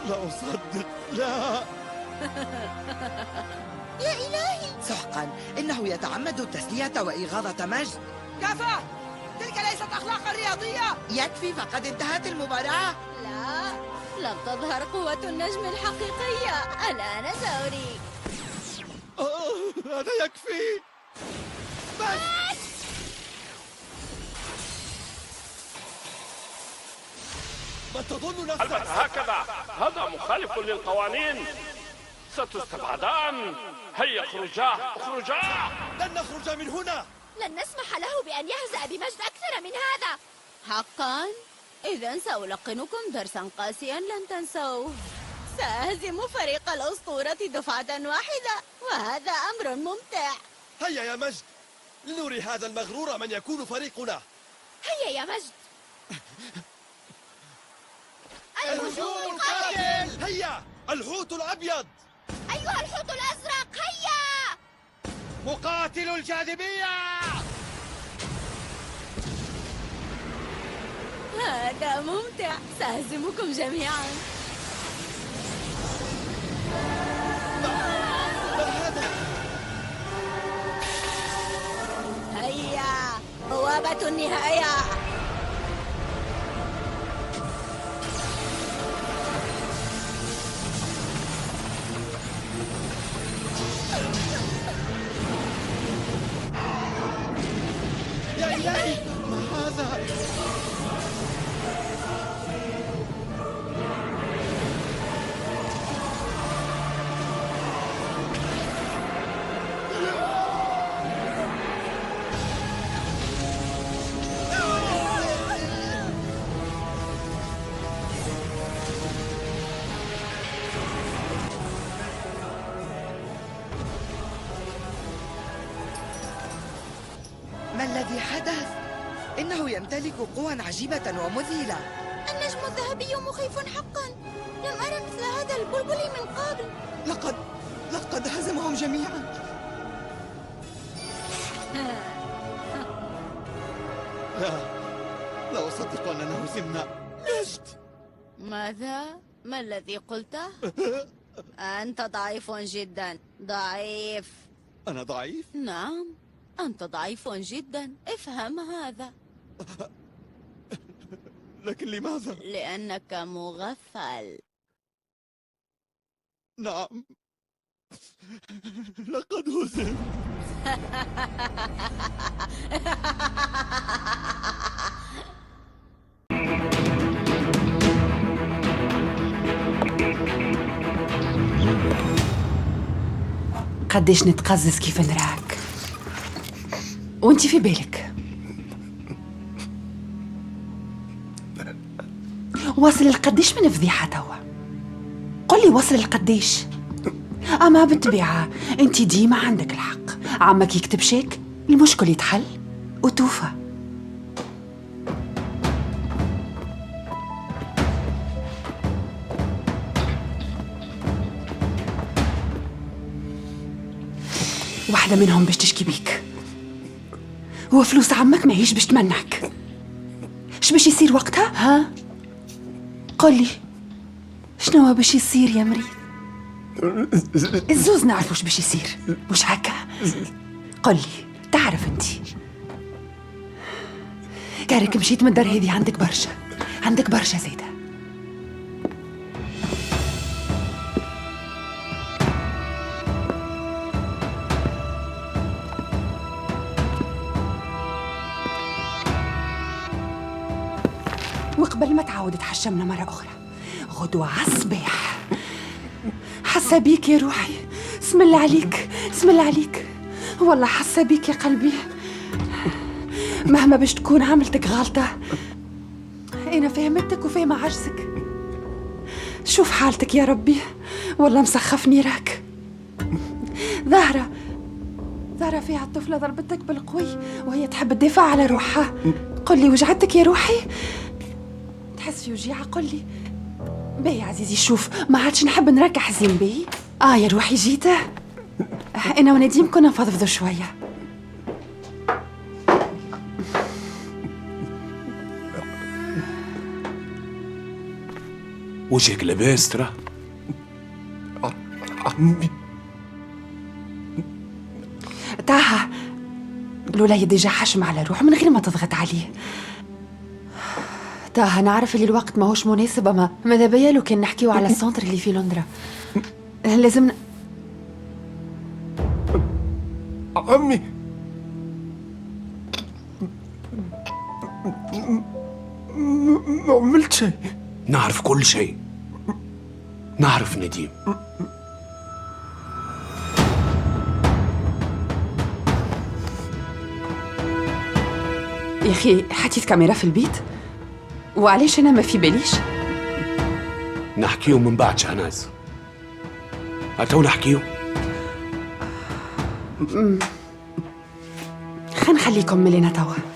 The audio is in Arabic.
لا أصدق، لا. يا إلهي، سحقا، إنه يتعمد التسلية وإغاظة مجد. كفى! تلك ليست أخلاقا رياضية. يكفي، فقد انتهت المباراة. لا، لم تظهر قوة النجم الحقيقية. الآن سأريك. هذا يكفي. بس. ما تظن نفسك؟ البت هكذا، هذا مخالف للقوانين، ستستبعدان. هيا اخرجا اخرجا. لن نخرج من هنا. لن نسمح له بأن يهزأ بمجد أكثر من هذا. حقا؟ إذا سألقنكم درسا قاسيا لن تنسوه. سأهزم فريق الأسطورة دفعة واحدة، وهذا أمر ممتع. هيا يا مجد، لنري هذا المغرور من يكون فريقنا. هيا يا مجد. الهجوم القاتل. هيا الحوت الأبيض. أيها الحوت الأزرق، هيا. مقاتل الجاذبية. هذا ممتع، سأهزمكم جميعا. ما هذا؟ هيا بوابة النهاية. يا إلهي، ما هذا؟ ما الذي حدث؟ إنه يمتلك قوى عجيبة ومذهلة. النجم الذهبي مخيف حقا. لم أرى مثل هذا البلبل من قبل. لقد هزمهم جميعا. لا أصدق أننا هزمنا. مجد. ماذا؟ ما الذي قلته؟ أنت ضعيف جدا. ضعيف. أنا ضعيف؟ نعم، أنت ضعيف جدا. افهم هذا. لكن لماذا؟ لأنك مغفل. نعم، لقد هزم. قديش نتقزز كيف نراك وانتي في بالك. واصل القديش من فضيحة توا؟ قولي واصل القديش. أما بالطبيعة انتي ديما عندك الحق. عمك يكتب شيك، المشكل يتحل وتوفى. واحدة منهم باش تشكي بيك، وفلوس عمك ماهيش باش تمنعك. اش باش يصير وقتها؟ ها؟ قولي شنو باش يصير يا مريض؟ الزوز نعرف وش باش يصير، مش هكا؟ قولي، تعرف انتي كارك مشيت من الدار هذه عندك برشا زيدة. وقبل ما تعاود تحشمنا مرة أخرى، غدوة عالصباح. حاسة بيك يا روحي، اسم الله عليك، اسم الله عليك، والله حاسة بيك يا قلبي. مهما باش تكون عملتك غلطة، أنا فهمتك وفاهمة عجزك. شوف حالتك يا ربي، والله مسخفني راك. ظاهرة فيها الطفلة ضربتك بالقوي وهي تحب تدافع على روحها. قل لي وجعتك يا روحي؟ تحس في وجيعة؟ قل لي. باهي يا عزيزي، شوف ما عادش نحب نراك حزين. باهي يا روحي جيته. انا ونديم كنا نفضفضوا شويه. وجهك لاباس ترى؟ عمي طه، الولاية ديجا حشم على روح من غير ما تضغط عليه. طه أنا عارف اللي الوقت ماهوش مناسب، أما ماذا بيا لو كان نحكيو على السنتر اللي في لندرا. لازم عمي ما عملت شيء. نعرف كل شيء، نعرف نديم. يا أخي حطيت كاميرا في البيت؟ وعليش أنا ما في باليش؟ نحكيو من بعد شهناز. هاتو نحكيو. خلينا نخليكم ملينا توا.